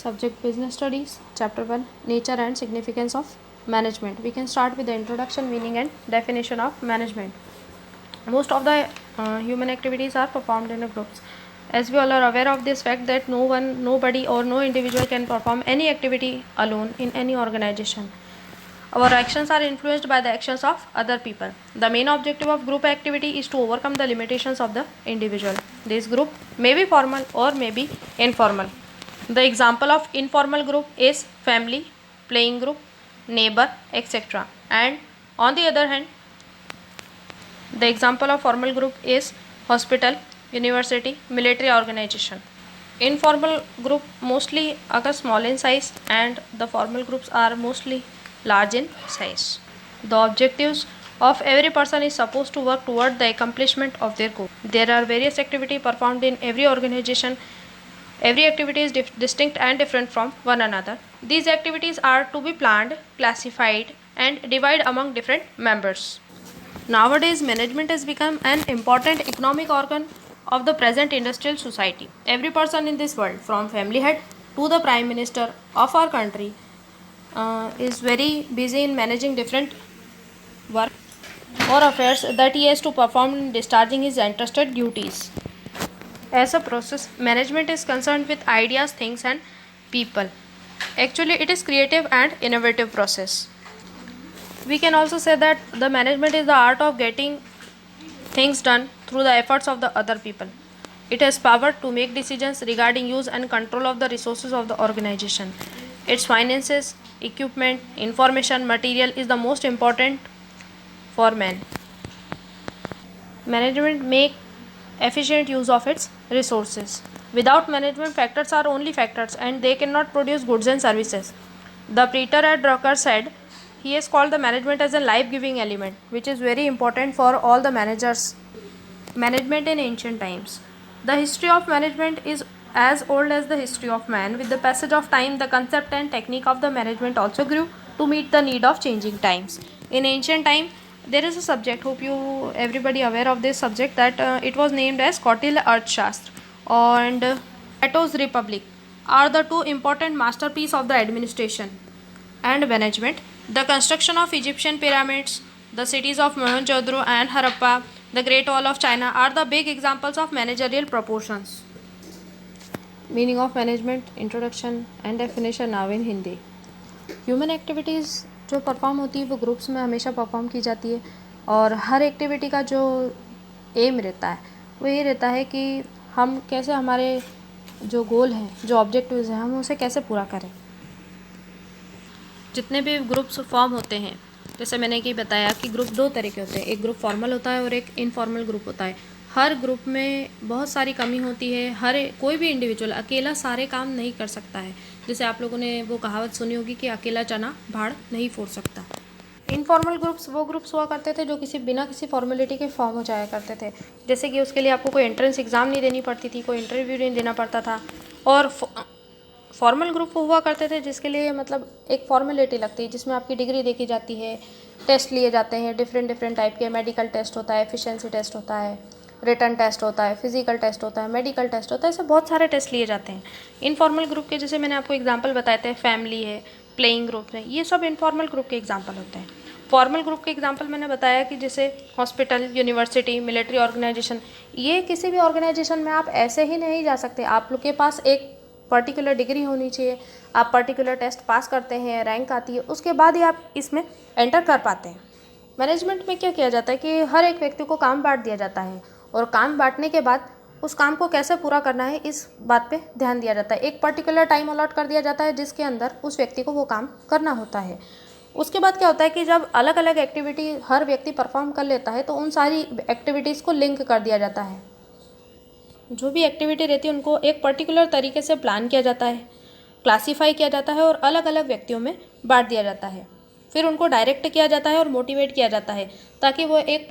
Subject Business Studies, Chapter 1, Nature and Significance of Management. We can start with the introduction, meaning and definition of management. Most of the human activities are performed in groups. As we all are aware of this fact that nobody or no individual can perform any activity alone in any organization. Our actions are influenced by the actions of other people. The main objective of group activity is to overcome the limitations of the individual. This group may be formal or may be informal. The example of informal group is family, playing group, neighbor, etc. And on the other hand, the example of formal group is hospital, university, military organization. Informal group mostly are small in size and the formal groups are mostly large in size. The objectives of every person is supposed to work toward the accomplishment of their goal. There are various activities performed in every organization. Every activity is distinct and different from one another. These activities are to be planned, classified, and divided among different members. Nowadays, management has become an important economic organ of the present industrial society. Every person in this world, from family head to the prime minister of our country, is very busy in managing different work or affairs that he has to perform in discharging his entrusted duties. As a process, management is concerned with ideas, things, and people. Actually, it is creative and innovative process. We can also say that the management is the art of getting things done through the efforts of the other people. It has power to make decisions regarding use and control of the resources of the organization. Its finances, equipment, information, material is the most important for man. Management make efficient use of its resources. Without management, factors are only factors and they cannot produce goods and services. The Peter at Drucker said he has called the management as a life-giving element, which is very important for all the managers. Management in ancient times. The history of management is as old as the history of man. With the passage of time, the concept and technique of the management also grew to meet the need of changing times. In ancient time, there is a subject, hope you everybody aware of this subject, that it was named as Kautilya Arthashastra and Plato's Republic are the two important masterpieces of the administration and management. The construction of Egyptian pyramids, the cities of Mohenjo-daro and Harappa, the Great Wall of China are the big examples of managerial proportions. Meaning of management, introduction and definition now in Hindi. Human activities जो perform होती है वो groups में हमेशा perform की जाती है और हर एक्टिविटी का जो एम रहता है वो ये रहता है कि हम कैसे हमारे जो गोल हैं, जो ऑब्जेक्टिव्स हैं, हम उसे कैसे पूरा करें. जितने भी ग्रुप्स फॉर्म होते हैं, जैसे मैंने कि बताया कि ग्रुप दो तरह के होते हैं. एक ग्रुप फॉर्मल होता है और एक इनफॉर्मल ग्रुप होता है. हर ग्रुप में बहुत सारी कमी होती है. कोई भी इंडिविजुअल अकेला सारे काम नहीं कर सकता है. जैसे आप लोगों ने वो कहावत सुनी होगी कि अकेला चना भाड़ नहीं फोड़ सकता. इनफॉर्मल ग्रुप्स वो ग्रुप्स हुआ करते थे जो बिना किसी फॉर्मेलिटी के फॉर्म हो जाया करते थे. जैसे कि उसके लिए आपको कोई एंट्रेंस एग्ज़ाम नहीं देनी पड़ती थी, कोई इंटरव्यू नहीं देना पड़ता था. और फॉर्मल ग्रुप हुआ करते थे जिसके लिए मतलब एक फॉर्मेलिटी लगती है, जिसमें आपकी डिग्री देखी जाती है, टेस्ट लिए जाते हैं डिफरेंट टाइप के. मेडिकल टेस्ट होता है, एफिशिएंसी टेस्ट होता है, रिटन टेस्ट होता है, फिजिकल टेस्ट होता है, मेडिकल टेस्ट होता है. ऐसे बहुत सारे टेस्ट लिए जाते हैं. इनफॉर्मल ग्रुप के जैसे मैंने आपको एग्जांपल बताए थे, फैमिली है, प्लेइंग ग्रुप है, ये सब इनफॉर्मल ग्रुप के एग्जांपल होते हैं. फॉर्मल ग्रुप के एग्जांपल मैंने बताया कि जैसे हॉस्पिटल, यूनिवर्सिटी, मिलिट्री ऑर्गेनाइजेशन. ये किसी भी ऑर्गेनाइजेशन में आप ऐसे ही नहीं जा सकते. आप लोग के पास एक पर्टिकुलर डिग्री होनी चाहिए, आप पर्टिकुलर टेस्ट पास करते हैं, रैंक आती है, उसके बाद ही आप इसमें एंटर कर पाते हैं. मैनेजमेंट में क्या किया जाता है कि हर एक व्यक्ति को काम बांट दिया जाता है और काम बांटने के बाद उस काम को कैसे पूरा करना है इस बात पे ध्यान दिया जाता है. एक पर्टिकुलर टाइम अलॉट कर दिया जाता है जिसके अंदर उस व्यक्ति को वो काम करना होता है. उसके बाद क्या होता है कि जब अलग अलग एक्टिविटी हर व्यक्ति परफॉर्म कर लेता है तो उन सारी एक्टिविटीज़ को लिंक कर दिया जाता है. जो भी एक्टिविटी रहती है उनको एक पर्टिकुलर तरीके से प्लान किया जाता है, क्लासीफाई किया जाता है और अलग अलग व्यक्तियों में बांट दिया जाता है. फिर उनको डायरेक्ट किया जाता है और मोटिवेट किया जाता है ताकि वो एक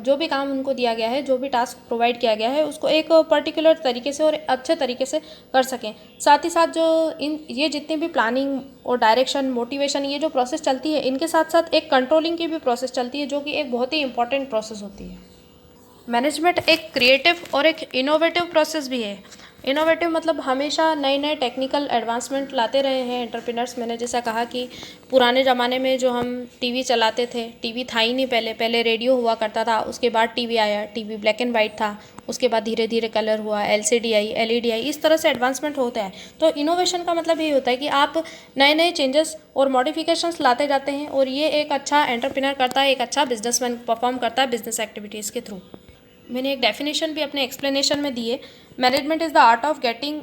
जो भी काम उनको दिया गया है, जो भी टास्क प्रोवाइड किया गया है, उसको एक पर्टिकुलर तरीके से और अच्छे तरीके से कर सकें. साथ ही साथ जो ये जितनी भी प्लानिंग और डायरेक्शन, मोटिवेशन, ये जो प्रोसेस चलती है, इनके साथ साथ एक कंट्रोलिंग की भी प्रोसेस चलती है जो कि एक बहुत ही इंपॉर्टेंट प्रोसेस होती है. मैनेजमेंट एक क्रिएटिव और एक इनोवेटिव प्रोसेस भी है. इनोवेटिव मतलब हमेशा नए नए टेक्निकल एडवांसमेंट लाते रहे हैं एंटरप्रेन्योर्स। मैंने जैसा कहा कि पुराने ज़माने में जो हम टीवी चलाते थे, टीवी था ही नहीं पहले रेडियो हुआ करता था, उसके बाद टीवी आया, टीवी ब्लैक एंड वाइट था, उसके बाद धीरे धीरे कलर हुआ, एलसीडी आई, एलईडी आई, इस तरह से एडवांसमेंट होता है। तो इनोवेशन का मतलब ये होता है कि आप नए नए चेंजेस और मॉडिफिकेशंस लाते जाते हैं, और ये एक अच्छा एंटरप्रेन्योर करता है, एक अच्छा बिजनेसमैन परफॉर्म करता है बिजनेस एक्टिविटीज़ के थ्रू। मैंने एक डेफिनेशन भी अपने एक्सप्लेनेशन में दी है। Management is the art of getting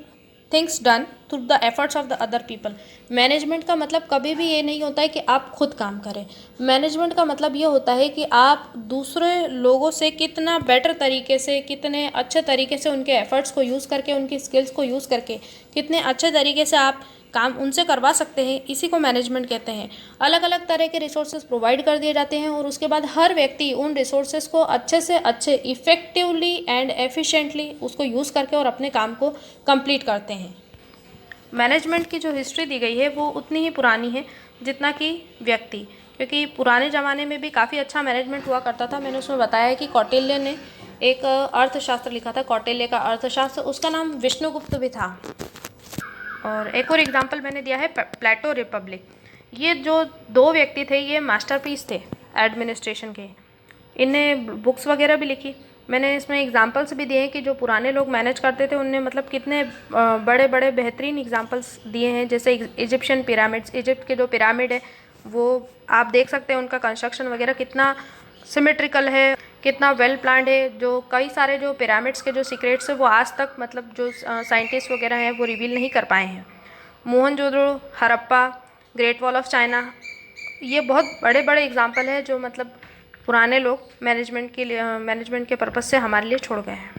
things done through the efforts of the other people. Management का मतलब कभी भी ये नहीं होता है कि आप खुद काम करें। मैनेजमेंट का मतलब ये होता है कि आप दूसरे लोगों से कितना बेटर तरीके से, कितने अच्छे तरीके से उनके एफर्ट्स को यूज़ करके, उनकी स्किल्स को यूज़ करके कितने अच्छे तरीके से आप काम उनसे करवा सकते हैं, इसी को मैनेजमेंट कहते हैं। अलग अलग तरह के रिसोर्सेज प्रोवाइड कर दिए जाते हैं, और उसके बाद हर व्यक्ति उन रिसोर्सेज को अच्छे से अच्छे, इफ़ेक्टिवली एंड एफिशिएंटली उसको यूज़ करके और अपने काम को कंप्लीट करते हैं। मैनेजमेंट की जो हिस्ट्री दी गई है वो उतनी ही पुरानी है जितना कि व्यक्ति, क्योंकि पुराने ज़माने में भी काफ़ी अच्छा मैनेजमेंट हुआ करता था। मैंने उसमें बताया है कि कौटिल्य ने एक अर्थशास्त्र लिखा था, कौटिल्य का अर्थशास्त्र, उसका नाम विष्णुगुप्त भी था। और एक और एग्जांपल मैंने दिया है प्लेटो रिपब्लिक। ये जो दो व्यक्ति थे ये मास्टरपीस थे एडमिनिस्ट्रेशन के। इनने बुक्स वगैरह भी लिखी। मैंने इसमें एग्जांपल्स भी दिए हैं कि जो पुराने लोग मैनेज करते थे उनने मतलब कितने बड़े बड़े बेहतरीन एग्जांपल्स दिए हैं। जैसे इजिप्शियन पिरामिड्स, इजिप्ट के जो पिरामिड है वो आप देख सकते हैं, उनका कंस्ट्रक्शन वगैरह कितना सिमेट्रिकल है, कितना वेल प्लान्ड है। जो कई सारे जो पिरामिड्स के जो सीक्रेट्स है वो आज तक मतलब जो साइंटिस्ट वगैरह हैं वो रिवील नहीं कर पाए हैं। Mohenjodaro, Harappa, great wall of China, ये बहुत बड़े बड़े एग्जाम्पल है जो मतलब पुराने लोग मैनेजमेंट के लिए, मैनेजमेंट के पर्पज़ से हमारे लिए छोड़ गए हैं।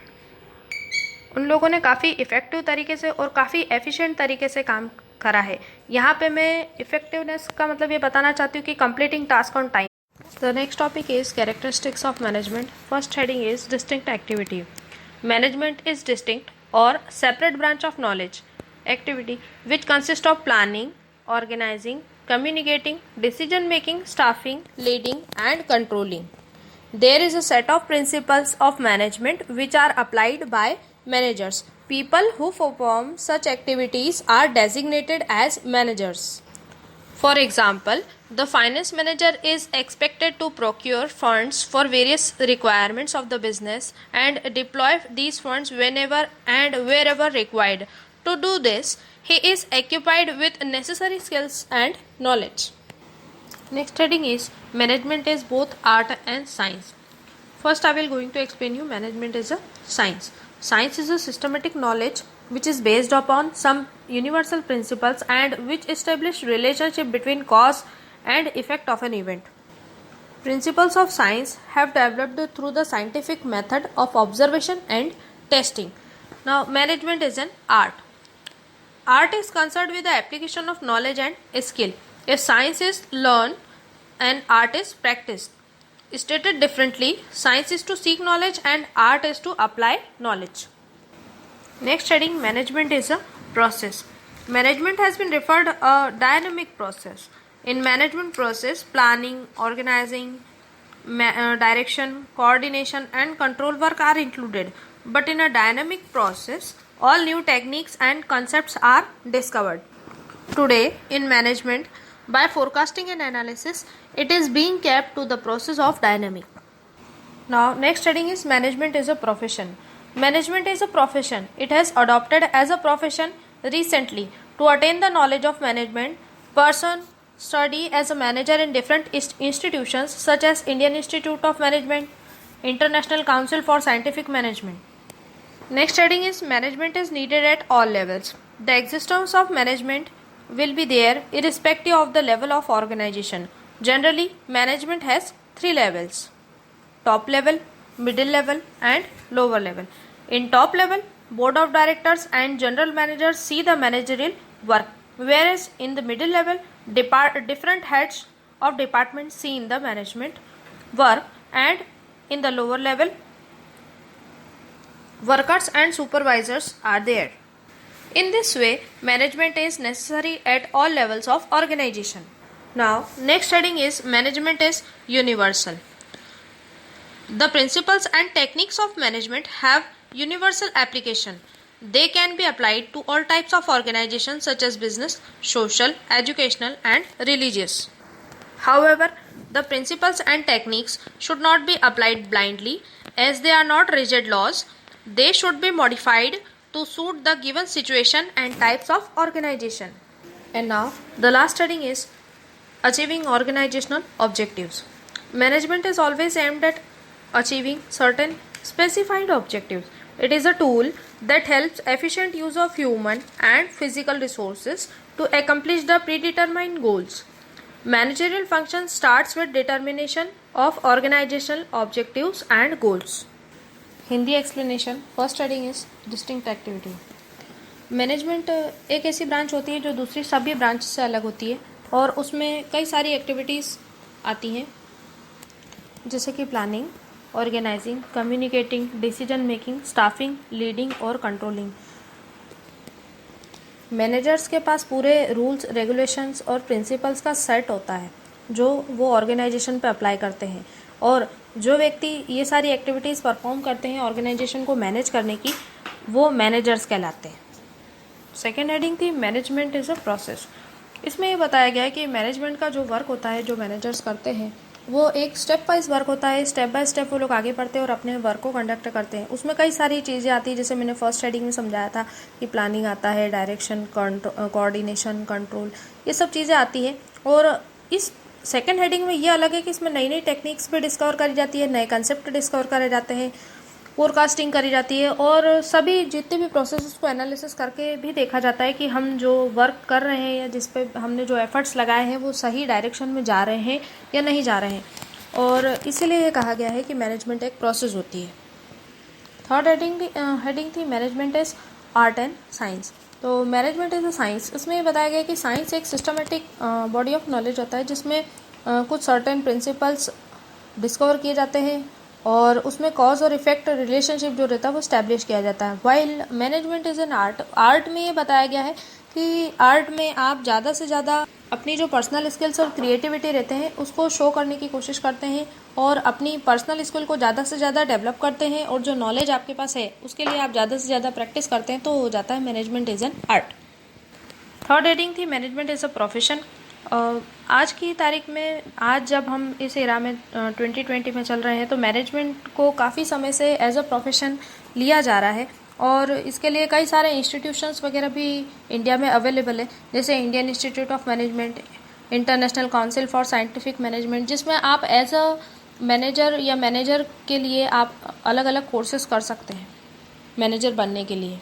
उन लोगों ने काफ़ी इफ़ेक्टिव तरीके से और काफ़ी एफिशिएंट तरीके से काम करा है। यहाँ पे मैं इफ़ेक्टिवनेस का मतलब ये बताना चाहती हूँ कि completing task on time. The next topic is characteristics of management. First heading is distinct activity. Management is distinct or separate branch of knowledge activity which consists of planning, organizing, communicating, decision making, staffing, leading and controlling. There is a set of principles of management which are applied by managers. People who perform such activities are designated as managers. For example, the finance manager is expected to procure funds for various requirements of the business and deploy these funds whenever and wherever required. To do this, he is equipped with necessary skills and knowledge. Next heading is management is both art and science. First, I will going to explain you management is a science. Science is a systematic knowledge which is based upon some universal principles and which establish relationship between cause and effect of an event. Principles of science have developed through the scientific method of observation and testing. Now, management is an art. Art is concerned with the application of knowledge and skill. If science is learned and art is practiced. Stated differently, science is to seek knowledge and art is to apply knowledge. Next heading, management is a process. Management has been referred a dynamic process. In management process, planning, organizing, direction, coordination and control work are included. But in a dynamic process, all new techniques and concepts are discovered. Today, in management, by forecasting and analysis, it is being kept to the process of dynamic. Now, next heading is management is a profession. Management is a profession. It has adopted as a profession recently. To attain the knowledge of management, person study as a manager in different institutions such as Indian Institute of Management, International Council for Scientific Management. Next heading is management is needed at all levels. The existence of management will be there irrespective of the level of organization. Generally, management has 3 levels: top level, middle level and lower level. In top level, board of directors and general managers see the managerial work, whereas in the middle level, different heads of departments see in the management work, and in the lower level, workers and supervisors are there. In this way, management is necessary at all levels of organization. Now, next heading is management is universal. The principles and techniques of management have universal application. They can be applied to all types of organizations such as business, social, educational, and religious. However, the principles and techniques should not be applied blindly as they are not rigid laws. They should be modified to suit the given situation and types of organization. And now, the last heading is achieving organizational objectives. Management is always aimed at achieving certain specified objectives. It is a tool that helps efficient use of human and physical resources to accomplish the predetermined goals. Managerial function starts with determination of organizational objectives and goals. Hindi explanation. First heading is distinct activity. Management एक ऐसी branch होती है जो दूसरी सभी branch से अलग होती है और उसमें कई सारी एक्टिविटीज़ आती हैं जैसे कि planning, organising, communicating, decision making, staffing, leading और कंट्रोलिंग. मैनेजर्स के पास पूरे रूल्स, रेगुलेशंस और प्रिंसिपल्स का सेट होता है जो वो ऑर्गेनाइजेशन पे अप्लाई करते हैं और जो व्यक्ति ये सारी एक्टिविटीज़ परफॉर्म करते हैं ऑर्गेनाइजेशन को मैनेज करने की, वो मैनेजर्स कहलाते हैं. सेकेंड हेडिंग थी मैनेजमेंट इज़ अ प्रोसेस. इसमें ये बताया गया है कि मैनेजमेंट का जो वर्क होता है, जो मैनेजर्स करते हैं, वो एक स्टेप वाइज वर्क होता है. स्टेप बाय स्टेप वो लोग आगे बढ़ते हैं और अपने वर्क को कंडक्ट करते हैं. उसमें कई सारी चीज़ें आती हैं जैसे मैंने फर्स्ट हेडिंग में समझाया था कि प्लानिंग आता है, डायरेक्शन, कोऑर्डिनेशन, कंट्रोल, ये सब चीज़ें आती हैं. और इस सेकेंड हेडिंग में ये अलग है कि इसमें नई नई टेक्निक्स भी डिस्कवर करी जाती है, नए कंसेप्ट डिस्कवर करे जाते हैं, फोरकास्टिंग करी जाती है और सभी जितने भी प्रोसेस को एनालिसिस करके भी देखा जाता है कि हम जो वर्क कर रहे हैं या जिस पे हमने जो एफर्ट्स लगाए हैं वो सही डायरेक्शन में जा रहे हैं या नहीं जा रहे हैं. और इसीलिए ये कहा गया है कि मैनेजमेंट एक प्रोसेस होती है. थर्ड हेडिंग थी management is art and science. तो मैनेजमेंट इज़ अ साइंस. इसमें ये बताया गया कि साइंस एक सिस्टमेटिक बॉडी ऑफ नॉलेज होता है जिसमें कुछ सर्टेन प्रिंसिपल्स डिस्कवर किए जाते हैं और उसमें कॉज और इफेक्ट रिलेशनशिप जो रहता है वो स्टैब्लिश किया जाता है. While management is an art. Art में ये बताया गया है कि आर्ट में आप ज़्यादा से ज़्यादा अपनी जो पर्सनल स्किल्स और क्रिएटिविटी रहते हैं उसको शो करने की कोशिश करते हैं और अपनी पर्सनल स्किल को ज़्यादा से ज़्यादा डेवलप करते हैं और जो नॉलेज आपके पास है उसके लिए आप ज़्यादा से ज़्यादा प्रैक्टिस करते हैं तो हो जाता है management is an art. Third heading थी मैनेजमेंट इज़ अ प्रोफेशन. आज की तारीख में, आज जब हम इस एरा में 2020 में चल रहे हैं तो मैनेजमेंट को काफ़ी समय से एज अ प्रोफेशन लिया जा रहा है और इसके लिए कई सारे इंस्टीट्यूशंस वगैरह भी इंडिया में अवेलेबल है जैसे Indian institute of management, international council for scientific management, जिसमें आप एज अ मैनेजर या मैनेजर के लिए आप अलग अलग कोर्सेज कर सकते हैं मैनेजर बनने के लिए.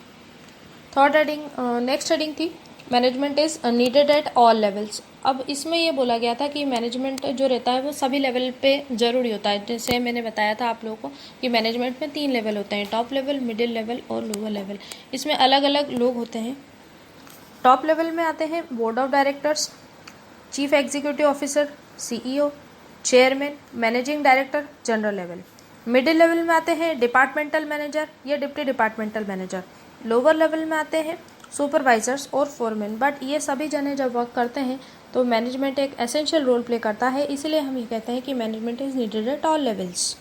थर्ड हेडिंग, नेक्स्ट हेडिंग थी management is needed at all levels. अब इसमें ये बोला गया था कि मैनेजमेंट जो रहता है वो सभी लेवल पे ज़रूरी होता है. जैसे मैंने बताया था आप लोगों को कि मैनेजमेंट में 3 लेवल होते हैं, टॉप लेवल, मिडिल लेवल और लोअर लेवल. इसमें अलग अलग लोग होते हैं. टॉप लेवल में आते हैं board of directors, chief executive officer, CEO, chairman, managing director, general level. Middle level में आते हैं डिपार्टमेंटल मैनेजर या deputy departmental manager. Lower level में आते हैं सुपरवाइजर्स और फोरमैन. बट ये सभी जने जब वर्क करते हैं तो मैनेजमेंट एक एसेंशियल रोल प्ले करता है. इसीलिए हम ये कहते हैं कि management is needed at all levels.